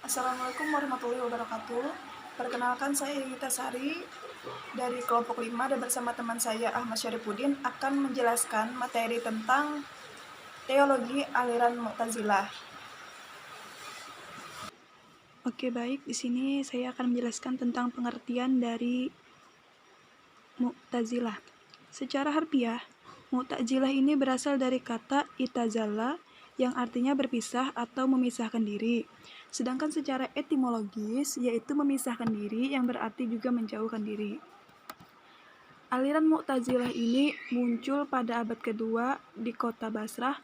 Assalamualaikum warahmatullahi wabarakatuh. Perkenalkan, saya Yuyita Sari dari kelompok 5 dan bersama teman saya Ahmad Syarifudin akan menjelaskan materi tentang teologi aliran Mu'tazilah. Oke, baik. Di sini saya akan menjelaskan tentang pengertian dari Mu'tazilah. Secara harfiah, Mu'tazilah ini berasal dari kata itazala yang artinya berpisah atau memisahkan diri. Sedangkan secara etimologis, yaitu memisahkan diri yang berarti juga menjauhkan diri. Aliran Mu'tazilah ini muncul pada abad kedua di kota Basrah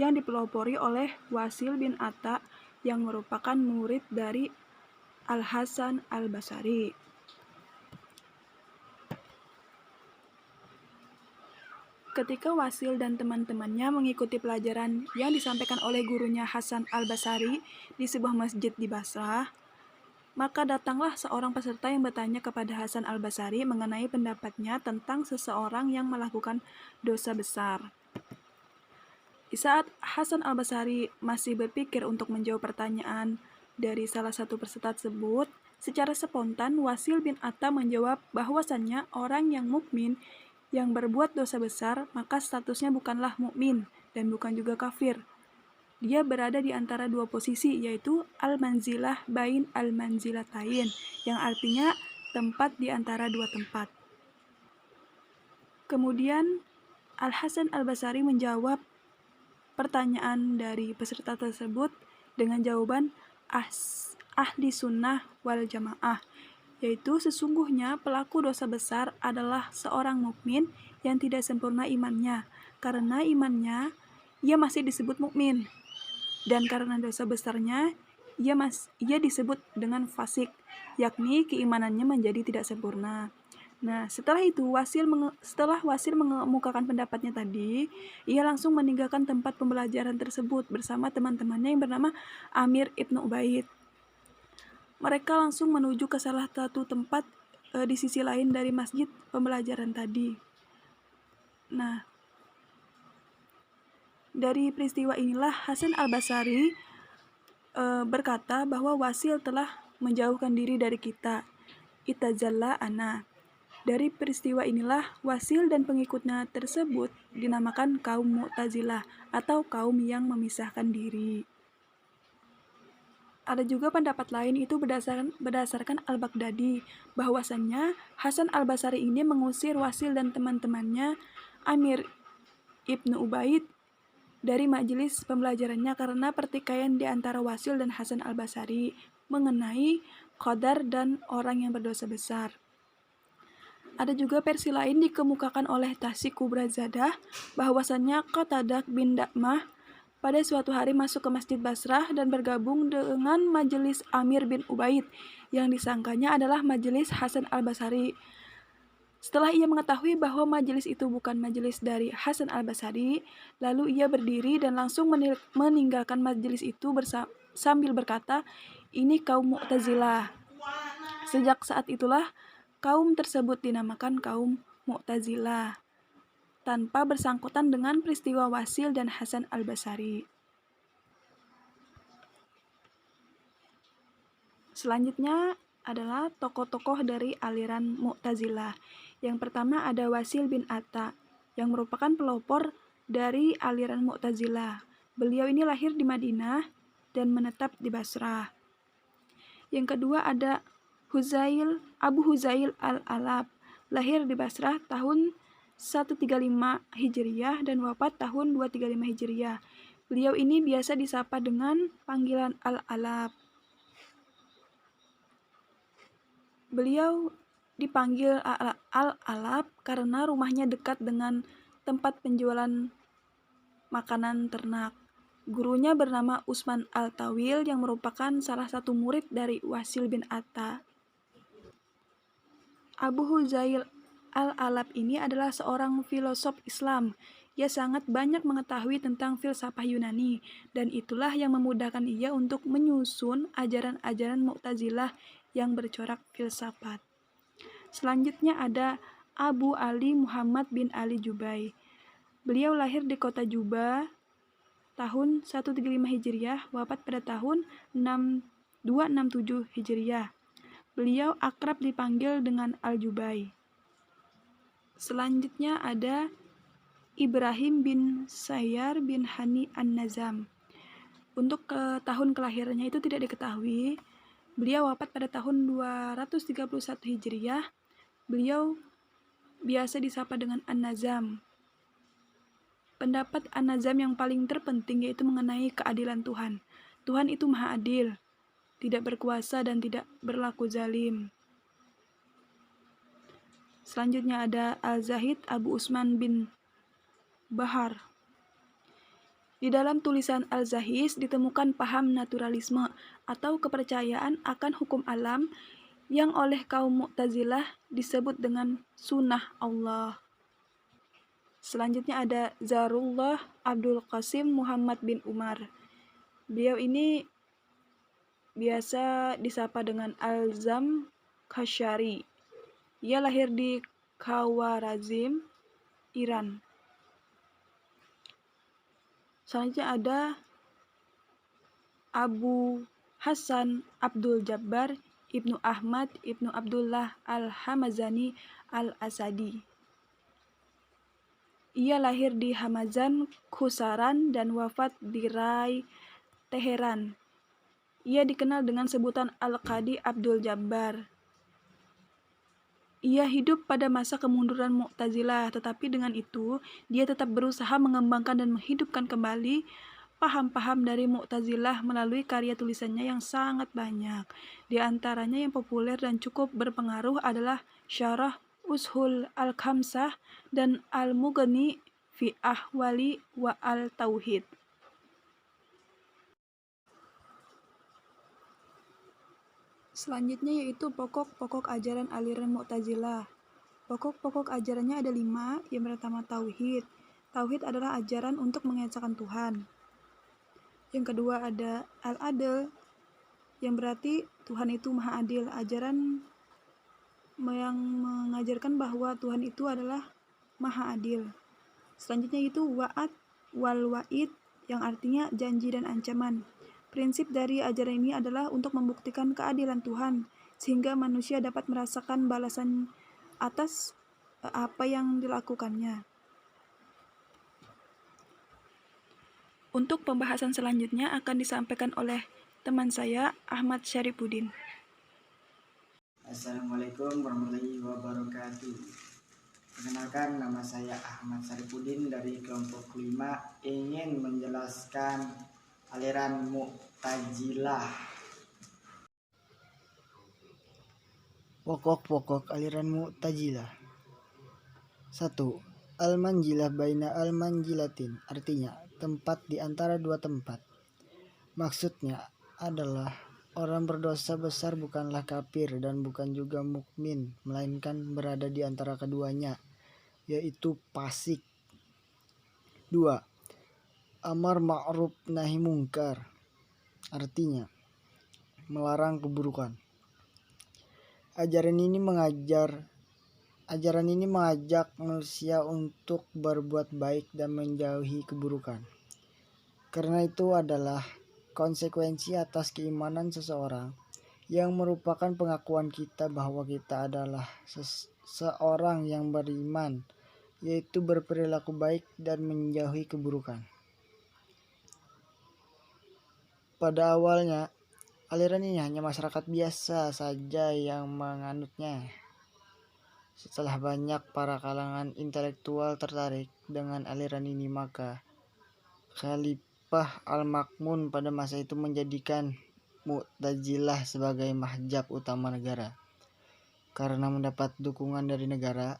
yang dipelopori oleh Wasil bin Atta yang merupakan murid dari Al-Hasan Al-Basri. Ketika Wasil dan teman-temannya mengikuti pelajaran yang disampaikan oleh gurunya Hasan Al-Basri di sebuah masjid di Basrah, maka datanglah seorang peserta yang bertanya kepada Hasan Al-Basri mengenai pendapatnya tentang seseorang yang melakukan dosa besar. Di saat Hasan Al-Basri masih berpikir untuk menjawab pertanyaan dari salah satu peserta tersebut, secara spontan Wasil bin Atta menjawab bahwasannya orang yang mukmin yang berbuat dosa besar, maka statusnya bukanlah mukmin dan bukan juga kafir. Dia berada di antara dua posisi, yaitu al-manzilah bain al-manzilatain, yang artinya tempat di antara dua tempat. Kemudian Al-Hasan Al-Basri menjawab pertanyaan dari peserta tersebut dengan jawaban ahli sunnah wal jamaah, yaitu sesungguhnya pelaku dosa besar adalah seorang mukmin yang tidak sempurna imannya, karena imannya ia masih disebut mukmin, dan karena dosa besarnya ia disebut dengan fasik, yakni keimanannya menjadi tidak sempurna. Nah, setelah Wasil mengemukakan pendapatnya tadi, ia langsung meninggalkan tempat pembelajaran tersebut bersama teman-temannya yang bernama Amir Ibnu Ubaid. Mereka langsung menuju ke salah satu tempat di sisi lain dari masjid pembelajaran tadi. Nah, dari peristiwa inilah Hasan Al-Basri berkata bahwa Wasil telah menjauhkan diri dari kita. Itazalla ana. Dari peristiwa inilah Wasil dan pengikutnya tersebut dinamakan kaum Mu'tazilah atau kaum yang memisahkan diri. Ada juga pendapat lain itu berdasarkan Al-Baghdadi, bahwasannya Hasan Al-Basri ini mengusir Wasil dan teman-temannya Amir Ibnu Ubaid dari majelis pembelajarannya karena pertikaian di antara Wasil dan Hasan Al-Basri mengenai qadar dan orang yang berdosa besar. Ada juga versi lain dikemukakan oleh Tahsik Kubrazadah bahwasannya Qatadah bin Da'mah pada suatu hari masuk ke Masjid Basrah dan bergabung dengan majelis Amir bin Ubaid yang disangkanya adalah majelis Hasan Al-Basri. Setelah ia mengetahui bahwa majelis itu bukan majelis dari Hasan Al-Basri, lalu ia berdiri dan langsung meninggalkan majelis itu sambil berkata, "Ini kaum Mu'tazilah." Sejak saat itulah kaum tersebut dinamakan kaum Mu'tazilah, tanpa bersangkutan dengan peristiwa Wasil dan Hasan Al-Basri. Selanjutnya adalah tokoh-tokoh dari aliran Mu'tazilah. Yang pertama ada Wasil bin Atta, yang merupakan pelopor dari aliran Mu'tazilah. Beliau ini lahir di Madinah dan menetap di Basrah. Yang kedua ada Abu Huzail al-Alab, lahir di Basrah tahun 135 Hijriah dan wafat tahun 235 Hijriah. Beliau ini biasa disapa dengan panggilan Al-Alab. Beliau dipanggil Al-Alab karena rumahnya dekat dengan tempat penjualan makanan ternak. Gurunya bernama Usman Al-Tawil yang merupakan salah satu murid dari Wasil bin Atta. Abu Huzail Al-Alab ini adalah seorang filosof Islam. Ia sangat banyak mengetahui tentang filsafat Yunani, dan itulah yang memudahkan ia untuk menyusun ajaran-ajaran Mu'tazilah yang bercorak filsafat. Selanjutnya ada Abu Ali Muhammad bin Ali Jubai. Beliau lahir di kota Juba tahun 135 Hijriah, wafat pada tahun 6 267 Hijriah. Beliau akrab dipanggil dengan Al-Jubai. Selanjutnya ada Ibrahim bin Sayyar bin Hani An-Nazam. Untuk tahun kelahirannya itu tidak diketahui. Beliau wafat pada tahun 231 Hijriah. Beliau biasa disapa dengan An-Nazam. Pendapat An-Nazam yang paling terpenting yaitu mengenai keadilan Tuhan. Tuhan itu maha adil, tidak berkuasa dan tidak berlaku zalim. Selanjutnya ada Al-Zahid Abu Usman bin Bahar. Di dalam tulisan Al-Zahid ditemukan paham naturalisme atau kepercayaan akan hukum alam yang oleh kaum Mu'tazilah disebut dengan sunnah Allah. Selanjutnya ada Zarullah Abdul Qasim Muhammad bin Umar. Beliau ini biasa disapa dengan Al-Zam Khashari. Ia lahir di Khawarazm, Iran. Selanjutnya ada Abu Hasan Abdul Jabbar Ibnu Ahmad Ibnu Abdullah Al-Hamazani Al-Asadi. Ia lahir di Hamazan, Khusaran, dan wafat di Rai, Teheran. Ia dikenal dengan sebutan Al-Qadi Abdul Jabbar. Ia hidup pada masa kemunduran Mu'tazilah, tetapi dengan itu dia tetap berusaha mengembangkan dan menghidupkan kembali paham-paham dari Mu'tazilah melalui karya tulisannya yang sangat banyak. Di antaranya yang populer dan cukup berpengaruh adalah Syarah Ushul Al-Khamsah dan Al-Mughni fi Ahwali wa Al-Tauhid. Selanjutnya yaitu pokok-pokok ajaran aliran Mu'tazilah. Pokok-pokok ajarannya ada 5. Yang pertama Tauhid. Tauhid adalah ajaran untuk mengesahkan Tuhan. Yang kedua ada Al-Adl, yang berarti Tuhan itu maha adil. Ajaran yang mengajarkan bahwa Tuhan itu adalah maha adil. Selanjutnya itu Wa'ad wal Wa'id, yang artinya janji dan ancaman. Prinsip dari ajaran ini adalah untuk membuktikan keadilan Tuhan, sehingga manusia dapat merasakan balasan atas apa yang dilakukannya. Untuk pembahasan selanjutnya akan disampaikan oleh teman saya, Ahmad Syarifuddin. Assalamualaikum warahmatullahi wabarakatuh. Perkenalkan, nama saya Ahmad Syarifuddin dari kelompok 5, ingin menjelaskan aliran Mu'tazilah. Pokok-pokok aliran Mu'tazilah. 1. Al-manjilah baina al-manjilatin, artinya tempat di antara dua tempat. Maksudnya adalah orang berdosa besar bukanlah kafir dan bukan juga mukmin, melainkan berada di antara keduanya, yaitu fasik. 2. Amar ma'ruf nahi mungkar, artinya melarang keburukan. Ajaran ini mengajak manusia untuk berbuat baik dan menjauhi keburukan. Karena itu adalah konsekuensi atas keimanan seseorang, yang merupakan pengakuan kita bahwa kita adalah seorang yang beriman, yaitu berperilaku baik dan menjauhi keburukan. Pada awalnya, aliran ini hanya masyarakat biasa saja yang menganutnya. Setelah banyak para kalangan intelektual tertarik dengan aliran ini, maka Khalifah Al-Ma'mun pada masa itu menjadikan Mu'tazilah sebagai mahjab utama negara. Karena mendapat dukungan dari negara,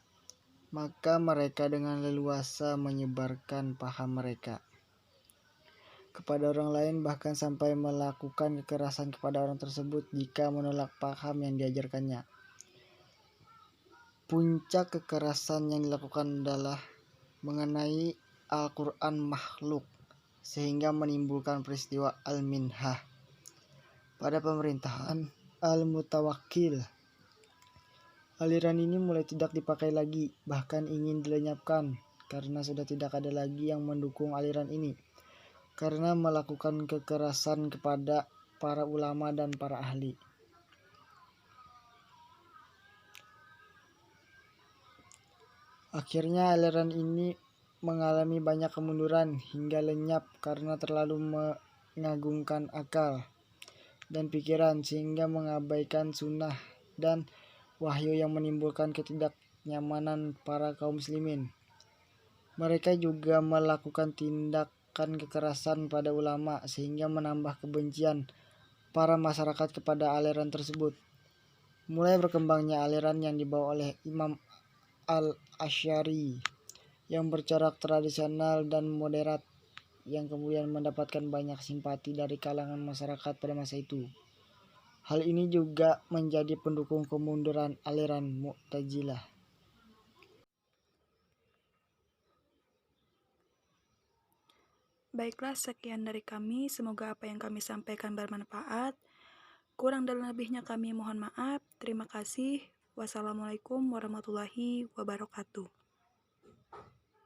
maka mereka dengan leluasa menyebarkan paham mereka kepada orang lain, bahkan sampai melakukan kekerasan kepada orang tersebut jika menolak paham yang diajarkannya. Puncak kekerasan yang dilakukan adalah mengenai Al-Quran makhluk, sehingga menimbulkan peristiwa Al-Minhah pada pemerintahan Al-Mutawakkil. Aliran ini mulai tidak dipakai lagi, bahkan ingin dilenyapkan, karena sudah tidak ada lagi yang mendukung aliran ini, karena melakukan kekerasan kepada para ulama dan para ahli. Akhirnya aliran ini mengalami banyak kemunduran hingga lenyap karena terlalu mengagungkan akal dan pikiran sehingga mengabaikan sunnah dan wahyu yang menimbulkan ketidaknyamanan para kaum muslimin. Mereka juga melakukan tindakan kekerasan pada ulama sehingga menambah kebencian para masyarakat kepada aliran tersebut. Mulai berkembangnya aliran yang dibawa oleh Imam Al-Asy'ari yang bercorak tradisional dan moderat yang kemudian mendapatkan banyak simpati dari kalangan masyarakat pada masa itu. Hal ini juga menjadi pendukung kemunduran aliran Mu'tazilah. Baiklah, sekian dari kami. Semoga apa yang kami sampaikan bermanfaat. Kurang dan lebihnya kami mohon maaf. Terima kasih. Wassalamualaikum warahmatullahi wabarakatuh.